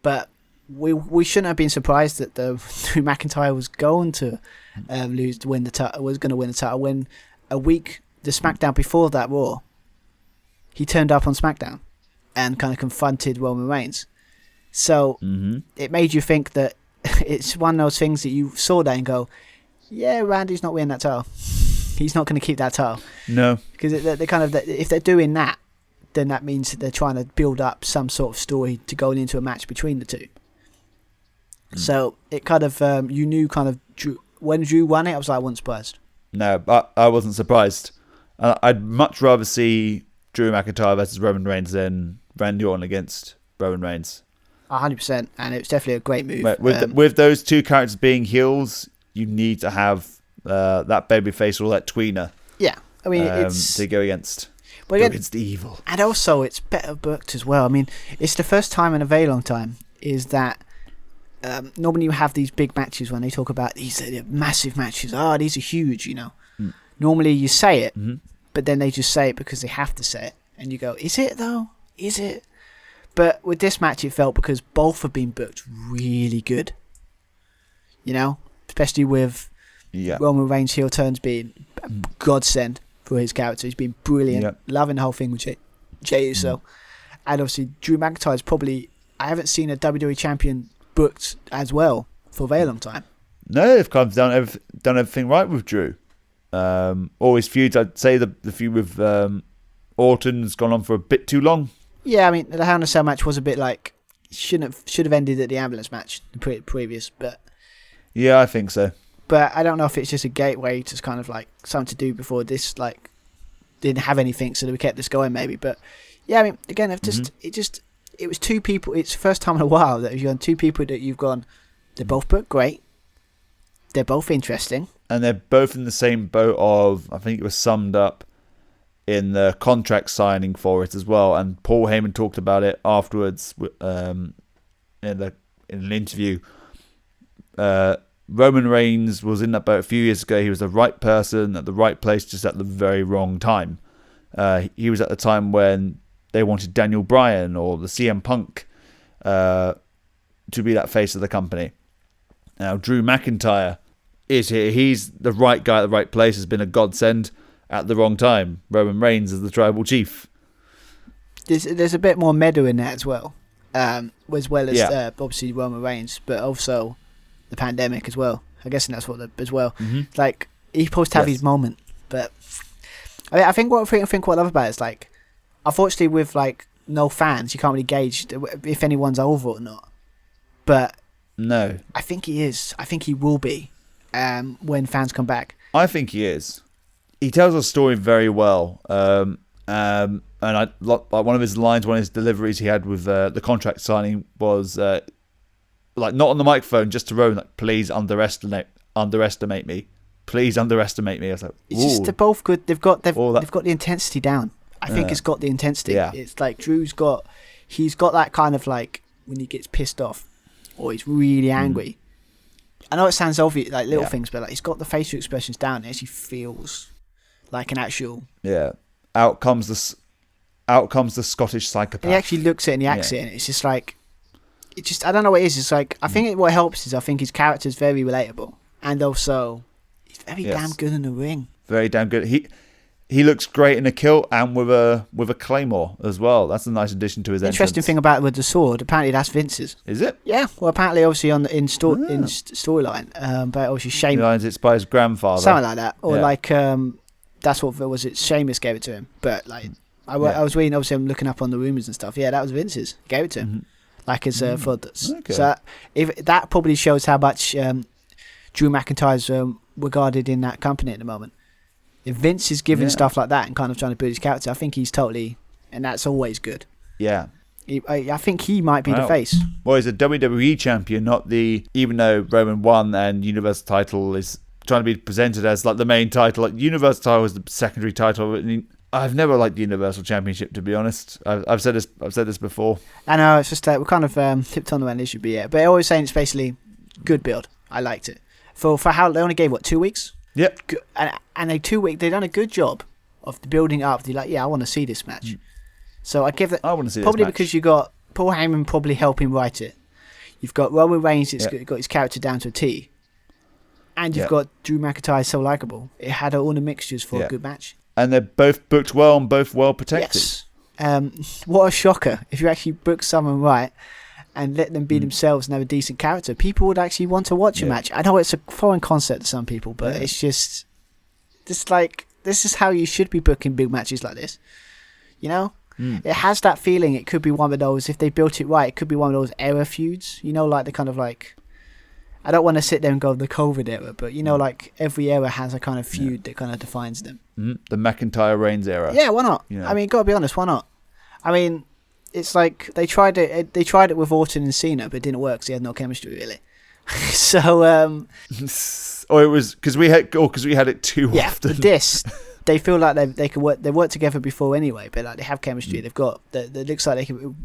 But we shouldn't have been surprised that Drew McIntyre was going to lose to win the title. Was going to win the title when the SmackDown before that Raw, he turned up on SmackDown and kind of confronted Roman Reigns. So it made you think that it's one of those things that you saw that and go, yeah, Randy's not winning that title. He's not going to keep that title. No, because they kind of, if they're doing that, then that means that they're trying to build up some sort of story to go into a match between the two. So it kind of, you knew kind of when Drew won it, I was like, I wasn't surprised. No, I wasn't surprised. I'd much rather see Drew McIntyre versus Roman Reigns than Randy Orton against Roman Reigns. 100%, and it was definitely a great move. With those two characters being heels, you need to have that babyface or that tweener. Yeah, I mean, it's to go against. But against the evil. And also, it's better booked as well. I mean, it's the first time in a very long time is that normally you have these big matches when they talk about these massive matches. These are huge, you know. Normally you say it, but then they just say it because they have to say it. And you go, is it though? Is it? But with this match, it felt because both have been booked really good. You know? Especially with Roman Reigns' heel turns being a godsend for his character. He's been brilliant. Yep. Loving the whole thing with Jey Uso. And obviously, Drew McIntyre is probably... I haven't seen a WWE champion booked as well for a very long time. No, they've kind of done everything right with Drew. All his feuds, I'd say the feud with Orton's gone on for a bit too long. Yeah, I mean, the Hell in a Cell match was a bit like... should have ended at the ambulance match, the previous, but... Yeah, I think so. But I don't know if it's just a gateway to kind of like something to do before this, like, didn't have anything, so we kept this going maybe. But yeah, I mean, again, it was two people. It's the first time in a while that you've gone two people that you've gone. They're both booked great. They're both interesting, and they're both in the same boat of. I think it was summed up in the contract signing for it as well. And Paul Heyman talked about it afterwards in an interview. Roman Reigns was in that boat a few years ago. He was the right person at the right place, just at the very wrong time. He was at the time when they wanted Daniel Bryan or the CM Punk to be that face of the company. Now, Drew McIntyre is here. He's the right guy at the right place, has been a godsend at the wrong time. Roman Reigns is the tribal chief. There's a bit more meadow in that as well obviously Roman Reigns, but also the pandemic as well. I guess that's what as well. Like, he's supposed to have his moment, but I mean, I think what I love about it is, like, unfortunately with like no fans, you can't really gauge if anyone's over or not. But no, I think he is. I think he will be when fans come back. I think he is. He tells a story very well. And I like one of his lines, one of his deliveries he had with the contract signing was like, not on the microphone, just to Rowan, like, please underestimate me. Please underestimate me. I was like, ooh. It's just, they're both good. They've got the intensity down. I think it's got the intensity. Yeah. It's like he's got that kind of, like, when he gets pissed off or he's really angry. I know it sounds obvious, like little things, but like, he's got the facial expressions down. It actually feels like an actual... Yeah. Out comes the Scottish psychopath. And he actually looks at it and he acts it, and it's just like... I don't know what it is. It's like, I think what helps is I think his character's very relatable. And also, he's very damn good in the ring. Very damn good. He looks great in a kilt and with a claymore as well. That's a nice addition to his entrance. Interesting thing about it with the sword, apparently that's Vince's. Is it? Yeah. Well, apparently, obviously, in storyline, but obviously Sheamus... It's by his grandfather. Something like that. Or like, that's what was it, Sheamus gave it to him. But like, I was reading, obviously I'm looking up on the rumours and stuff. Yeah, that was Vince's. He gave it to him. Like his brothers. Okay. So if that probably shows how much Drew McIntyre's regarded in that company at the moment. If Vince is giving stuff like that and kind of trying to build his character, I think he's totally, and that's always good. Yeah. I think he might be the face. Well, he's a WWE champion, not even though Roman won and Universal title is trying to be presented as like the main title. Like, Universal title is the secondary title. I mean, I've never liked the Universal Championship, to be honest. I've said this before. I know, it's just we're kind of tipped on the when it should be, yeah. But always saying it's basically good build. I liked it. For how they only gave 2 weeks? Yep. And they 2 weeks, they've done a good job of building up. They're like, I want to see this match. So I give it. I want to see probably this match. Because you got Paul Heyman probably helping write it, You've got Roman Reigns that's got his character down to a T. And you've got Drew McIntyre so likable. It had all the mixtures for a good match. And they're both booked well and both well protected. Yes. What a shocker. If you actually book someone right and let them be themselves and have a decent character, people would actually want to watch a match. I know it's a foreign concept to some people, but it's just like, this is how you should be booking big matches like this. You know? It has that feeling. It could be one of those, if they built it right, it could be one of those era feuds. You know, like the kind of like, I don't want to sit there and go the COVID era, but you know, like every era has a kind of feud that kind of defines them. The McIntyre Reigns era. Yeah, why not? I mean, gotta be honest, why not? I mean, it's like they tried it with Orton and Cena, but it didn't work because they had no chemistry really. So, or it was because we had it too often. But this, they feel like they can work. They worked together before anyway, but like they have chemistry. They've got. It looks like they can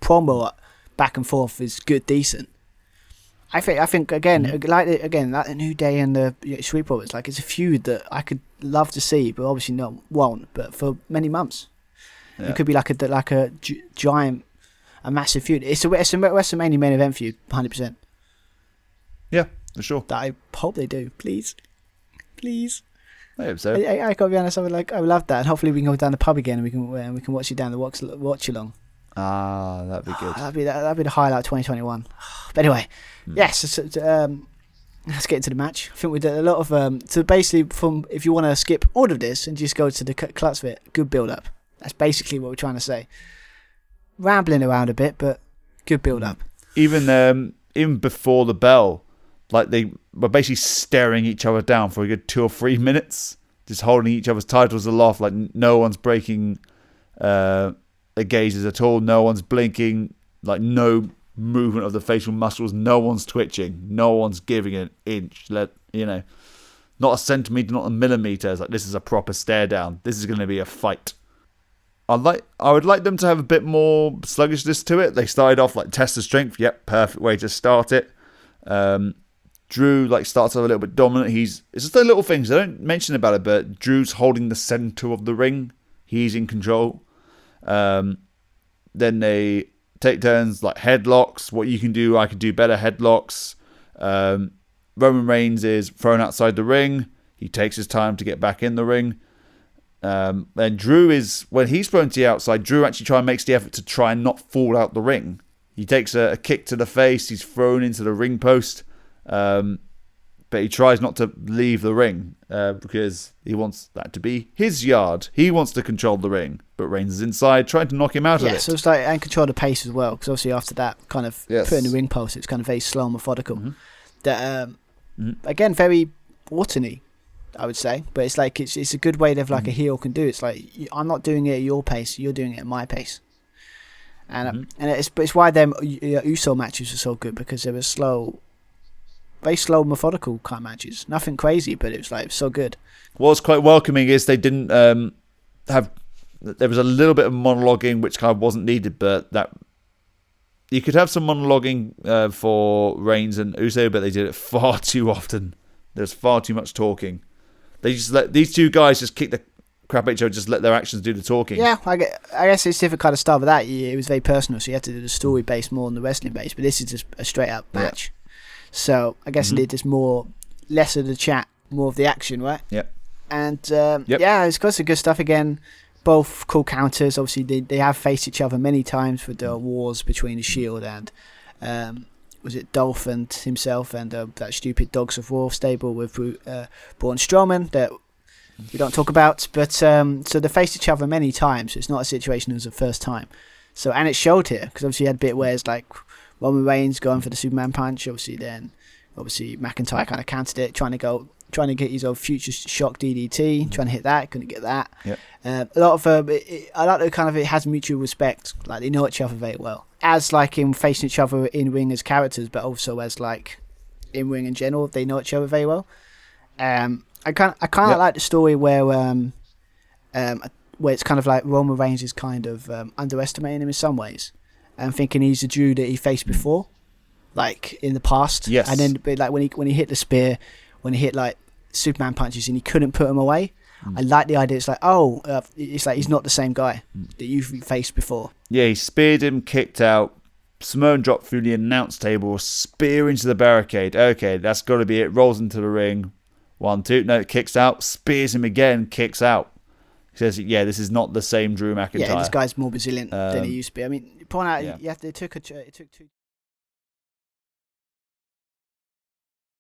promo back and forth is good, decent. I think again, like the New Day and the Street Profits, like it's a feud that I could love to see, but obviously won't. But for many months, it could be like a giant, a massive feud. It's a WrestleMania main event feud, 100%. Yeah, for sure. That I hope they do. Please. I hope so. I gotta be honest. I would love that, and hopefully we can go down the pub again and we can watch it down the watch along. Ah, that'd be good. That'd be the highlight of 2021. But anyway, yes. Let's get into the match. I think we did a lot of so basically, from if you want to skip all of this and just go to the clutch of it, good build up. That's basically what we're trying to say. Rambling around a bit, but good build up. Even before the bell, like they were basically staring each other down for a good 2 or 3 minutes, just holding each other's titles aloft, like no one's breaking their gazes at all, no one's blinking, like no movement of the facial muscles, no one's twitching, no one's giving an inch, not a centimetre, not a millimetre. It's like, this is a proper stare down, this is going to be a fight. I would like them to have a bit more sluggishness to it. They started off like test of strength, perfect way to start it. Drew starts off a little bit dominant. It's just the little things, they don't mention about it, but Drew's holding the centre of the ring, he's in control. Then they take turns like headlocks. What you can do, I can do better. Headlocks. Roman Reigns is thrown outside the ring. He takes his time to get back in the ring. Then Drew is, when he's thrown to the outside, Drew actually makes the effort to try and not fall out the ring. He takes a kick to the face. He's thrown into the ring post. But he tries not to leave the ring because he wants that to be his yard. He wants to control the ring, but Reigns is inside trying to knock him out of it. So it's like, and control the pace as well, because obviously after that kind of putting the ring post, it's kind of very slow and methodical. That again, very Orton-y, I would say, but it's like it's a good way that like a heel can do. It's like, I'm not doing it at your pace, you're doing it at my pace. And it's why them Uso matches are so good, because they were slow. Very slow, methodical kind of matches. Nothing crazy, but it was like so good. What's quite welcoming is they didn't have. There was a little bit of monologuing, which kind of wasn't needed, but that you could have some monologuing for Reigns and Uso, but they did it far too often. There's far too much talking. They just let these two guys just kick the crap at each other, just let their actions do the talking. Yeah, I guess it's a different kind of style. But that it was very personal, so you had to do the story based more than the wrestling based. But this is just a straight up match. So I guess there's less of the chat, more of the action, right? Yeah. And it's got some good stuff again. Both cool counters. Obviously, they have faced each other many times with the wars between the Shield and was it Dolph and himself and that stupid Dogs of War stable with Braun Strowman that we don't talk about. But so they faced each other many times. So it's not a situation as the first time. So and it showed here because obviously you had a bit where it's like Roman Reigns going for the Superman punch. Obviously McIntyre kind of countered it, trying to get his old future shock DDT, trying to hit that, couldn't get that. Yep. A lot of I like the kind of it has mutual respect. Like they know each other very well, as like in facing each other in ring as characters, but also as like in ring in general, they know each other very well. I kind of like the story where it's kind of like Roman Reigns is kind of underestimating him in some ways. And thinking he's the Drew that he faced before, like in the past. Yes. And then, like when he hit the spear, when he hit like Superman punches and he couldn't put him away. I like the idea. It's like it's like he's not the same guy that you've faced before. Yeah, he speared him, kicked out, Samoan drop through the announce table, spear into the barricade. Okay, that's got to be it. Rolls into the ring. 1, 2. No, kicks out. Spears him again. Kicks out. He says, yeah, this is not the same Drew McIntyre. Yeah, this guy's more resilient than he used to be. I mean, point out, Yeah. it took two